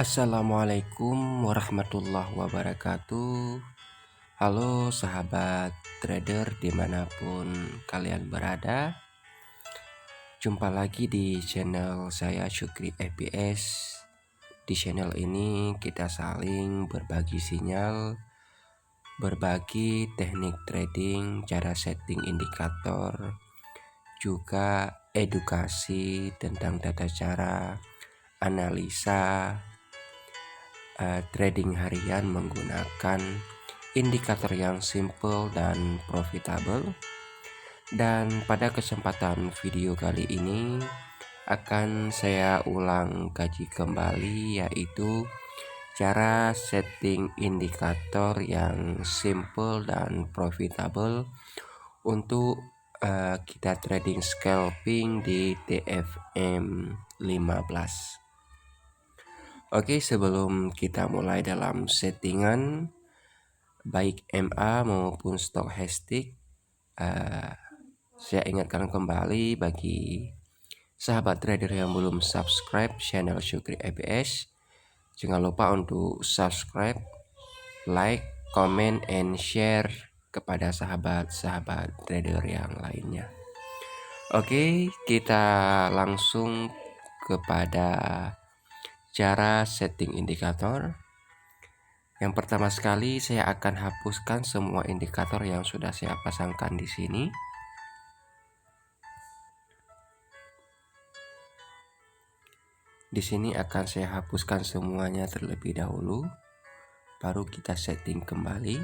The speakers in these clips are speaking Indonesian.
Assalamualaikum warahmatullahi wabarakatuh. Halo sahabat trader dimanapun kalian berada. Jumpa lagi di channel saya Syukri FPS. Di channel ini kita saling berbagi sinyal, berbagi teknik trading, cara setting indikator, juga edukasi tentang tata cara analisa trading harian menggunakan indikator yang simple dan profitable. Dan pada kesempatan video kali ini akan saya ulang kaji kembali, yaitu cara setting indikator yang simple dan profitable untuk kita trading scalping di TFM 15. Oke, sebelum kita mulai dalam settingan baik MA maupun stochastic, saya ingatkan kembali bagi sahabat trader yang belum subscribe channel Syukri FPS, jangan lupa untuk subscribe, like, comment, and share kepada sahabat-sahabat trader yang lainnya. Oke, kita langsung kepada cara setting indikator. Yang pertama sekali saya akan hapuskan semua indikator yang sudah saya pasangkan di sini. Di sini akan saya hapuskan semuanya terlebih dahulu, baru kita setting kembali.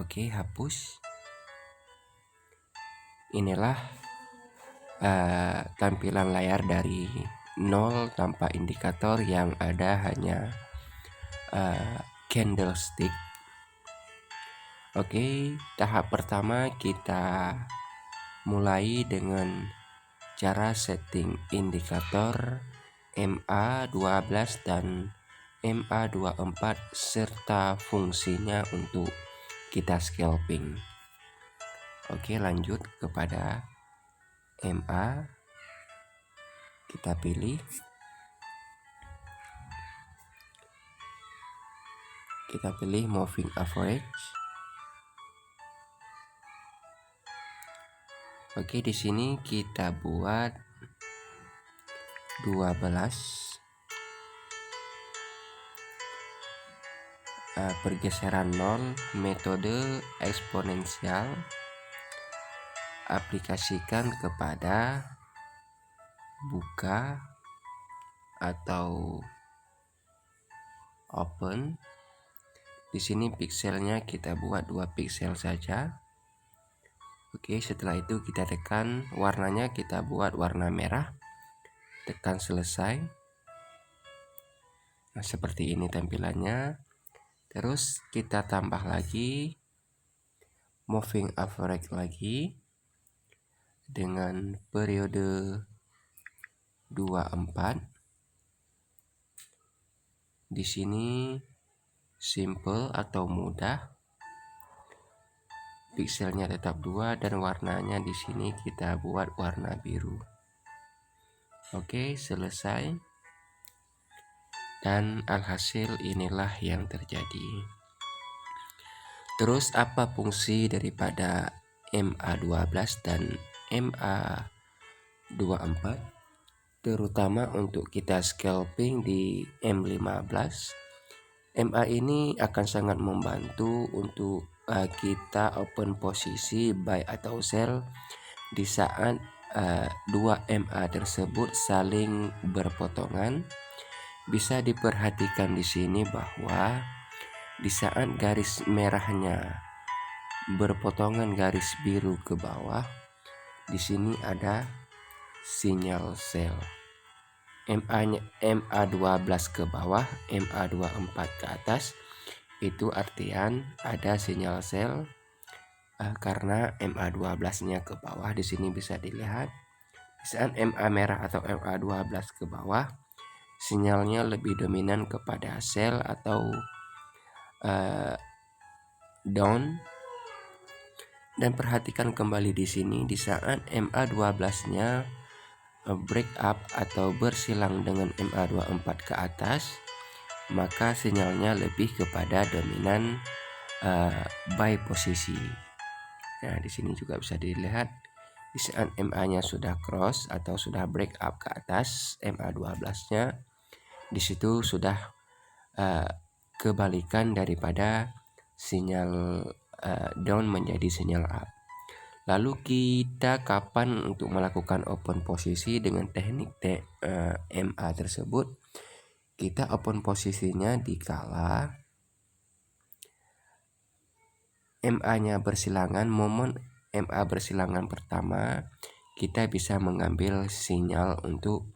Oke, hapus. Inilah tampilan layar dari 0 tanpa indikator, yang ada hanya candlestick. Oke, tahap pertama kita mulai dengan cara setting indikator MA12 dan MA24 serta fungsinya untuk kita scalping. Oke, lanjut kepada MA. Kita pilih. Kita pilih moving average. Oke, di sini kita buat 12. Pergeseran 0, metode eksponensial, aplikasikan kepada buka atau open. Di sini pikselnya kita buat 2 piksel saja. Oke, setelah itu kita tekan warnanya, kita buat warna merah. Tekan selesai. Nah, seperti ini tampilannya. Terus kita tambah lagi moving average lagi dengan periode 24. Di sini simple atau mudah. Pikselnya tetap 2 dan warnanya di sini kita buat warna biru. Oke, selesai. Dan alhasil inilah yang terjadi. Terus apa fungsi daripada MA12 dan MA24? Terutama untuk kita scalping di M15. MA ini akan sangat membantu untuk kita open posisi buy atau sell di saat 2 MA tersebut saling berpotongan. Bisa diperhatikan di sini bahwa di saat garis merahnya berpotongan garis biru ke bawah, di sini ada sinyal sell. MA12 ke bawah, MA24 ke atas, itu artian ada sinyal sell karena MA12-nya ke bawah. Di sini bisa dilihat di saat MA merah atau MA12 ke bawah, sinyalnya lebih dominan kepada sell atau down. Dan perhatikan kembali di sini di saat MA12-nya break up atau bersilang dengan MA24 ke atas, maka sinyalnya lebih kepada dominan by posisi. Nah, di sini juga bisa dilihat di saat MA-nya sudah cross atau sudah break up ke atas MA12-nya, di situ sudah kebalikan daripada sinyal down menjadi sinyal up. Lalu kita kapan untuk melakukan open posisi dengan teknik MA tersebut? Kita open posisinya dikala MA-nya bersilangan. Momen MA bersilangan pertama, kita bisa mengambil sinyal untuk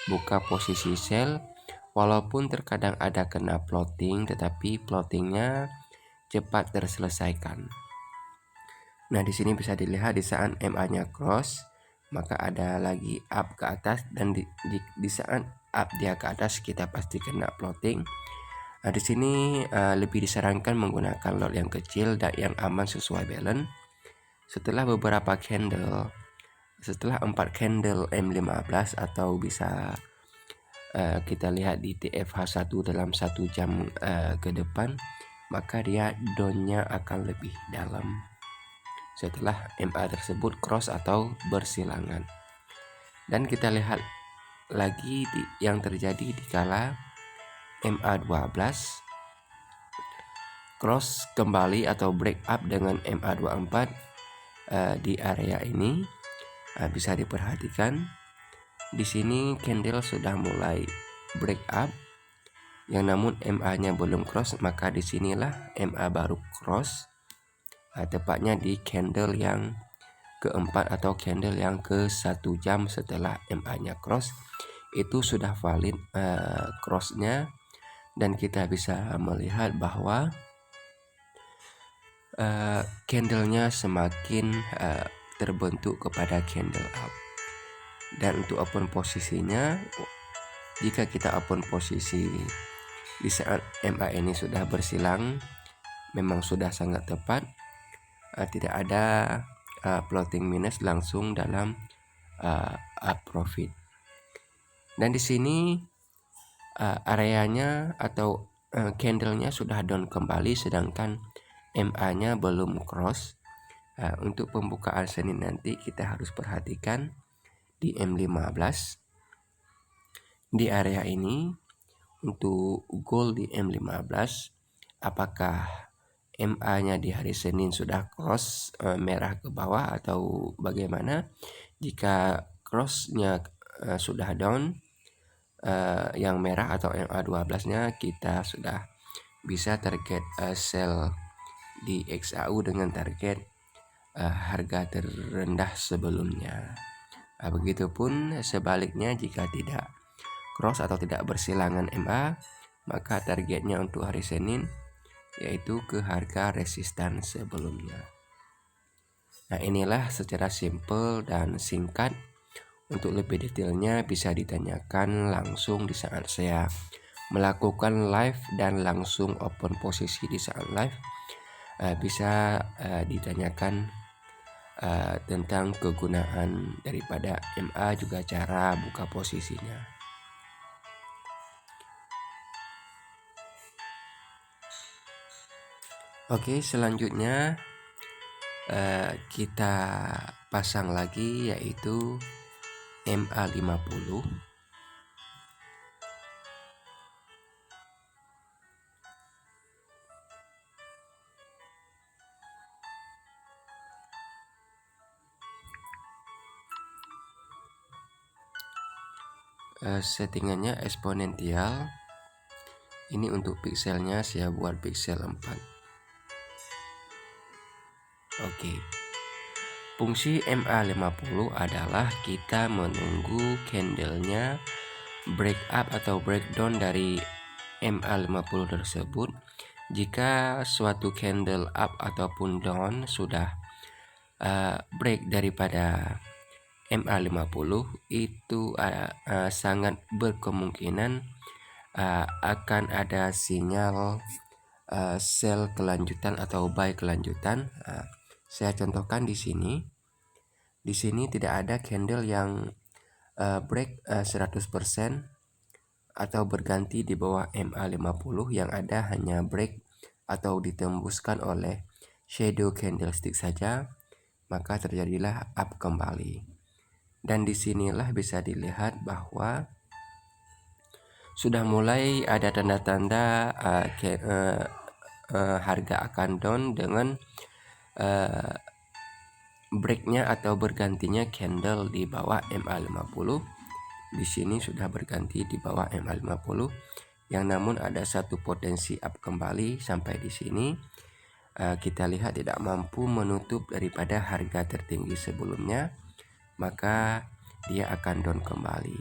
buka posisi sell, walaupun terkadang ada kena plotting, tetapi plottingnya cepat terselesaikan. Nah, di sini bisa dilihat di saat MA-nya cross, maka ada lagi up ke atas, dan di saat up dia ke atas kita pasti kena plotting. Nah, di sini lebih disarankan menggunakan lot yang kecil dan yang aman sesuai balance. Setelah beberapa candle, setelah 4 candle M15 atau bisa kita lihat di TFH1 dalam 1 jam ke depan, maka dia down-nya akan lebih dalam setelah MA tersebut cross atau bersilangan. Dan kita lihat lagi yang terjadi di kala MA12 cross kembali atau break up dengan MA24 di area ini. Bisa diperhatikan di sini candle sudah mulai break up, yang namun MA-nya belum cross, maka disinilah MA baru cross, tepatnya di candle yang keempat atau candle yang ke 1 jam setelah MA-nya cross. Itu sudah valid cross-nya, dan kita bisa melihat bahwa candlenya semakin terbentuk kepada candle up. Dan untuk open posisinya, jika kita open posisi di saat MA ini sudah bersilang, memang sudah sangat tepat, tidak ada plotting minus, langsung dalam up profit. Dan di sini areanya atau candlenya sudah down kembali, sedangkan MA-nya belum cross. Untuk pembukaan Senin nanti kita harus perhatikan di M15 di area ini. Untuk goal di M15, apakah MA-nya di hari Senin sudah cross merah ke bawah atau bagaimana? Jika cross-nya sudah down yang merah atau MA12-nya, kita sudah bisa target sell di XAU dengan target harga terendah sebelumnya. Begitupun sebaliknya, jika tidak cross atau tidak bersilangan MA, maka targetnya untuk hari Senin yaitu ke harga resistan sebelumnya. Nah, inilah secara simple dan singkat. Untuk lebih detailnya bisa ditanyakan langsung di saat saya melakukan live dan langsung open posisi di saat live. Bisa ditanyakan tentang kegunaan daripada MA, juga cara buka posisinya. Oke, selanjutnya kita pasang lagi yaitu MA50. Settingannya eksponensial. Ini untuk pixelnya saya buat pixel 4. Oke. Fungsi MA50 adalah kita menunggu candlenya break up atau breakdown dari MA50 tersebut. Jika suatu candle up ataupun down sudah break daripada MA50, itu sangat berkemungkinan akan ada sinyal sell kelanjutan atau buy kelanjutan. Saya contohkan di sini. Di sini tidak ada candle yang break 100% atau berganti di bawah MA50 yang ada hanya break atau ditembuskan oleh shadow candlestick saja, maka terjadilah up kembali. Dan disinilah bisa dilihat bahwa sudah mulai ada tanda-tanda harga akan down dengan breaknya atau bergantinya candle di bawah MA50. Di sini sudah berganti di bawah MA50, yang namun ada satu potensi up kembali sampai di sini. Kita lihat tidak mampu menutup daripada harga tertinggi sebelumnya, maka dia akan down kembali.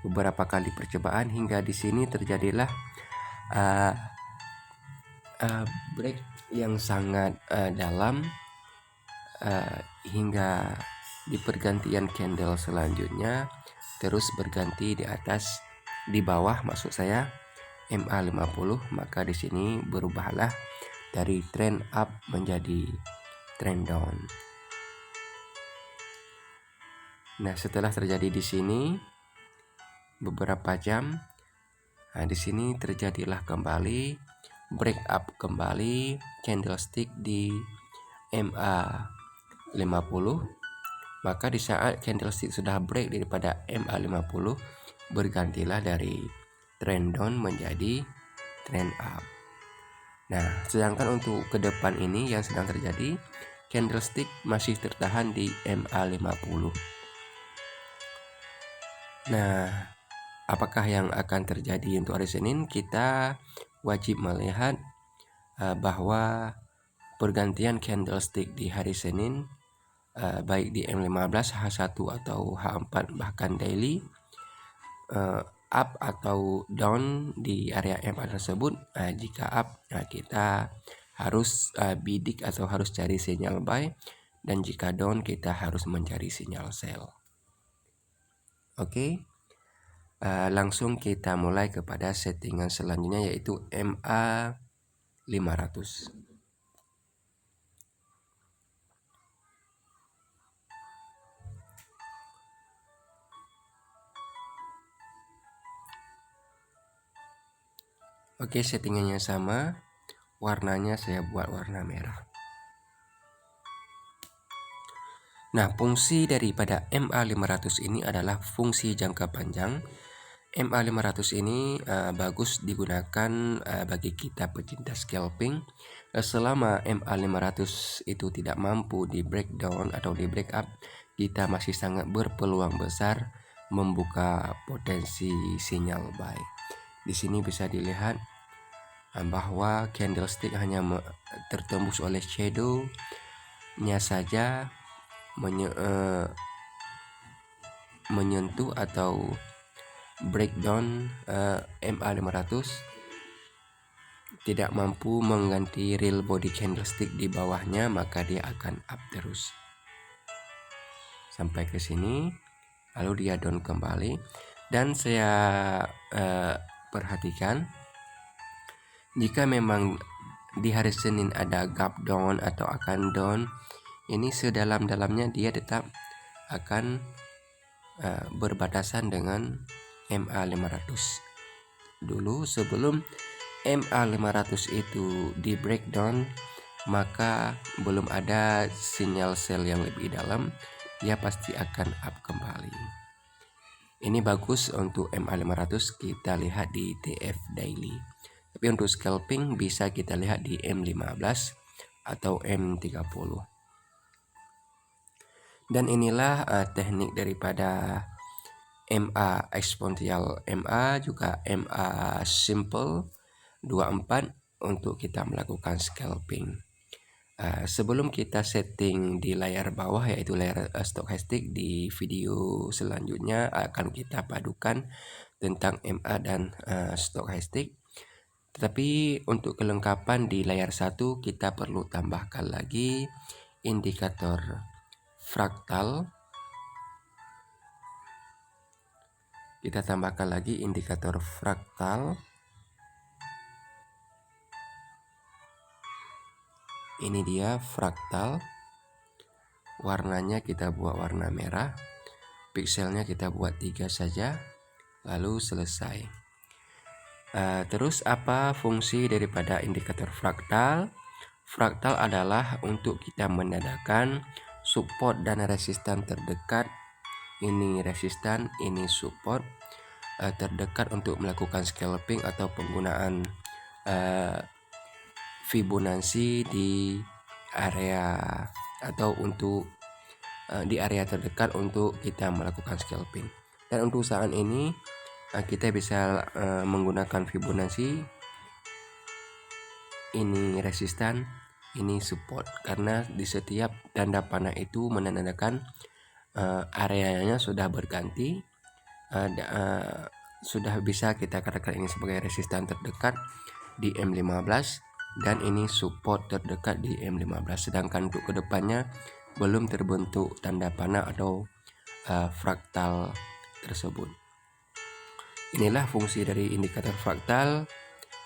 Beberapa kali percobaan hingga di sini terjadilah break yang sangat dalam hingga di pergantian candle selanjutnya terus berganti di bawah maksud saya MA50, maka di sini berubahlah dari trend up menjadi trend down. Nah, setelah terjadi di sini beberapa jam, di sini terjadilah kembali break up kembali candlestick di MA50. Maka di saat candlestick sudah break daripada MA50, bergantilah dari trend down menjadi trend up. Nah, sedangkan untuk ke depan ini yang sedang terjadi, candlestick masih tertahan di MA50. Nah, apakah yang akan terjadi untuk hari Senin? Kita wajib melihat bahwa pergantian candlestick di hari Senin, baik di M15, H1 atau H4 bahkan daily, up atau down di area MA tersebut. Jika up, kita harus bidik atau harus cari sinyal buy, dan jika down kita harus mencari sinyal sell. Oke. Langsung kita mulai kepada settingan selanjutnya, yaitu MA 500. Oke, settingannya sama, warnanya saya buat warna merah. Nah, fungsi daripada MA500 ini adalah fungsi jangka panjang. MA500 ini bagus digunakan bagi kita pecinta scalping. Selama MA500 itu tidak mampu di breakdown atau di break up, kita masih sangat berpeluang besar membuka potensi sinyal buy. Di sini bisa dilihat bahwa candlestick hanya tertembus oleh shadow-nya saja menyentuh atau breakdown MA500, tidak mampu mengganti real body candlestick di bawahnya, maka dia akan up terus sampai ke sini, lalu dia down kembali. Dan saya perhatikan, jika memang di hari Senin ada gap down atau akan down, ini sedalam-dalamnya dia tetap akan berbatasan dengan MA500 dulu. Sebelum MA500 itu di breakdown, maka belum ada sinyal sell yang lebih dalam, dia pasti akan up kembali. Ini bagus untuk MA500 kita lihat di TF daily. Tapi untuk scalping bisa kita lihat di M15 atau M30. Dan inilah teknik daripada MA eksponensial MA, juga MA simple 24 untuk kita melakukan scalping. Sebelum kita setting di layar bawah, yaitu layar stochastic, di video selanjutnya akan kita padukan tentang MA dan stochastic. Tetapi untuk kelengkapan di layar 1 kita perlu tambahkan lagi indikator fraktal. Kita tambahkan lagi indikator fraktal. Ini dia fraktal. Warnanya kita buat warna merah. Pikselnya kita buat 3 saja, lalu selesai. Terus apa fungsi daripada indikator fraktal? Fraktal adalah untuk kita menandakan support dan resistan terdekat. Ini resistan, ini support terdekat untuk melakukan scalping atau penggunaan Fibonacci di area atau untuk di area terdekat untuk kita melakukan scalping. Dan untuk saat ini kita bisa menggunakan Fibonacci, ini resistan, ini support, karena di setiap tanda panah itu menandakan areanya sudah berganti, sudah bisa kita katakan ini sebagai resistan terdekat di M15 dan ini support terdekat di M15. Sedangkan untuk kedepannya belum terbentuk tanda panah atau fraktal tersebut. Inilah fungsi dari indikator fraktal,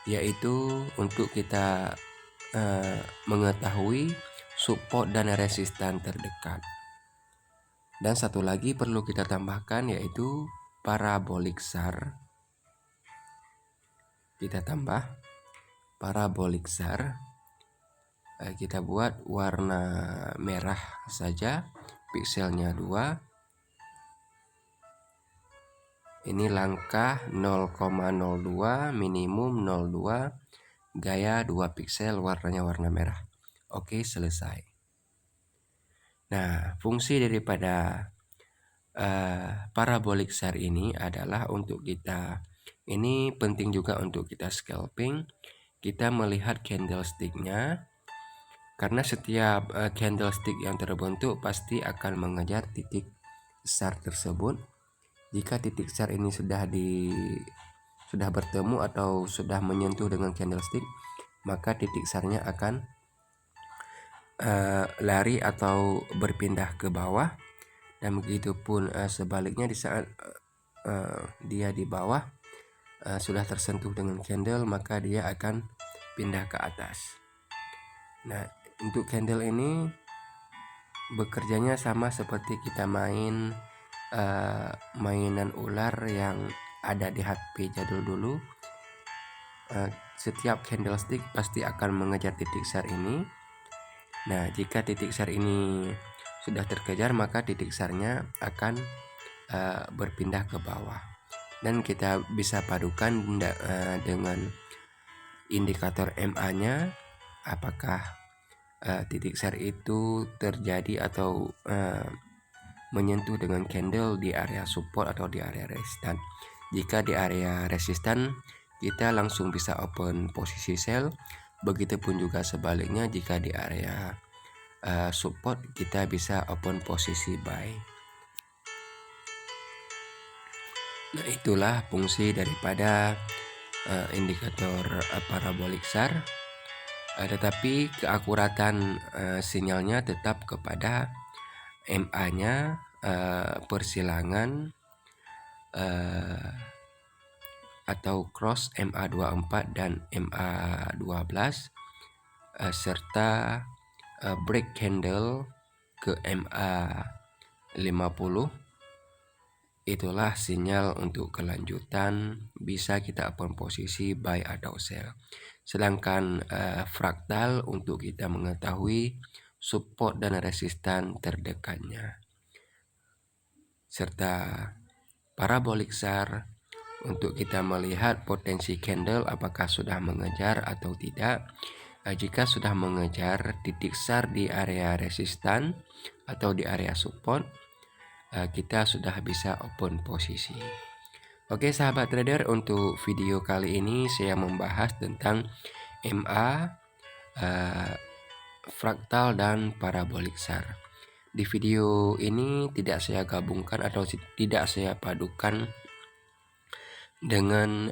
yaitu untuk kita mengetahui support dan resistan terdekat. Dan satu lagi perlu kita tambahkan, yaitu parabolik SAR. Kita tambah parabolik SAR. Kita buat warna merah saja, pikselnya 2. Ini langkah 0,02, minimum 02, gaya 2 piksel, warnanya warna merah. Oke, selesai. Nah, fungsi daripada parabolik SAR ini adalah untuk kita, ini penting juga untuk kita scalping. Kita melihat candlesticknya, karena setiap candlestick yang terbentuk pasti akan mengejar titik SAR tersebut. Jika titik SAR ini sudah bertemu atau sudah menyentuh dengan candlestick, maka titik SAR-nya akan lari atau berpindah ke bawah, dan begitupun sebaliknya di saat dia di bawah sudah tersentuh dengan candle, maka dia akan pindah ke atas. Nah, untuk candle ini bekerjanya sama seperti kita main mainan ular yang ada di HP jadul dulu. Setiap candlestick pasti akan mengejar titik SAR ini. Nah, jika titik SAR ini sudah terkejar, maka titik SAR-nya akan berpindah ke bawah. Dan kita bisa padukan dengan indikator MA-nya, apakah titik SAR itu terjadi atau menyentuh dengan candle di area support atau di area resistan. Jika di area resistan, kita langsung bisa open posisi sell. Begitupun juga sebaliknya, jika di area support, kita bisa open posisi buy. Nah, itulah fungsi daripada indikator parabolik SAR. Tetapi keakuratan sinyalnya tetap kepada MA-nya, persilangan atau cross MA24 dan MA12, serta break candle ke MA50. Itulah sinyal untuk kelanjutan, bisa kita open posisi buy atau sell. Sedangkan fraktal untuk kita mengetahui support dan resistan terdekatnya, serta parabolik SAR untuk kita melihat potensi candle apakah sudah mengejar atau tidak. Jika sudah mengejar titik SAR di area resistan atau di area support, kita sudah bisa open posisi. Oke sahabat trader, untuk video kali ini saya membahas tentang MA, fraktal dan parabolik SAR. Di video ini tidak saya gabungkan atau tidak saya padukan dengan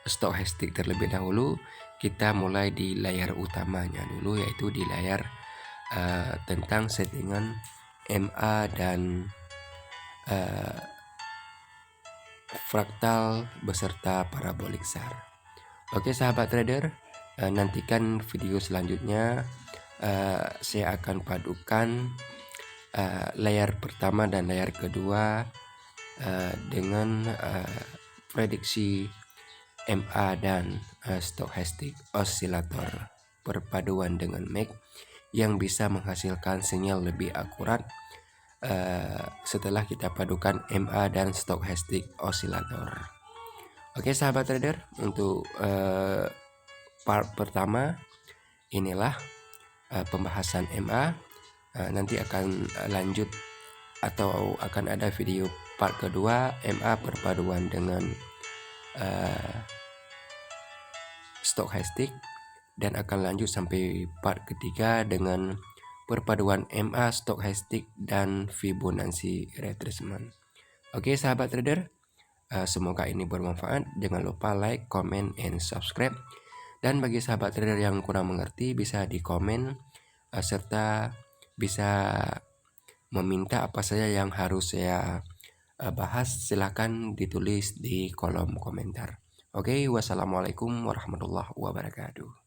stochastik terlebih dahulu. Kita mulai di layar utamanya dulu, yaitu di layar tentang settingan MA dan fraktal beserta parabolik SAR. Oke sahabat trader, nantikan video selanjutnya. Saya akan padukan layar pertama dan layar kedua dengan prediksi MA dan stochastic oscillator perpaduan dengan MAC yang bisa menghasilkan sinyal lebih akurat setelah kita padukan MA dan stochastic oscillator. Oke sahabat trader, untuk part pertama inilah pembahasan MA. Nanti akan lanjut atau akan ada video part kedua MA perpaduan dengan stochastic, dan akan lanjut sampai part ketiga dengan perpaduan MA, stochastic, dan Fibonacci retracement. Oke sahabat trader, semoga ini bermanfaat. Jangan lupa like, comment, and subscribe. Dan bagi sahabat trader yang kurang mengerti bisa di komen serta bisa meminta apa saja yang harus saya bahas, silahkan ditulis di kolom komentar. Oke, wassalamualaikum warahmatullahi wabarakatuh.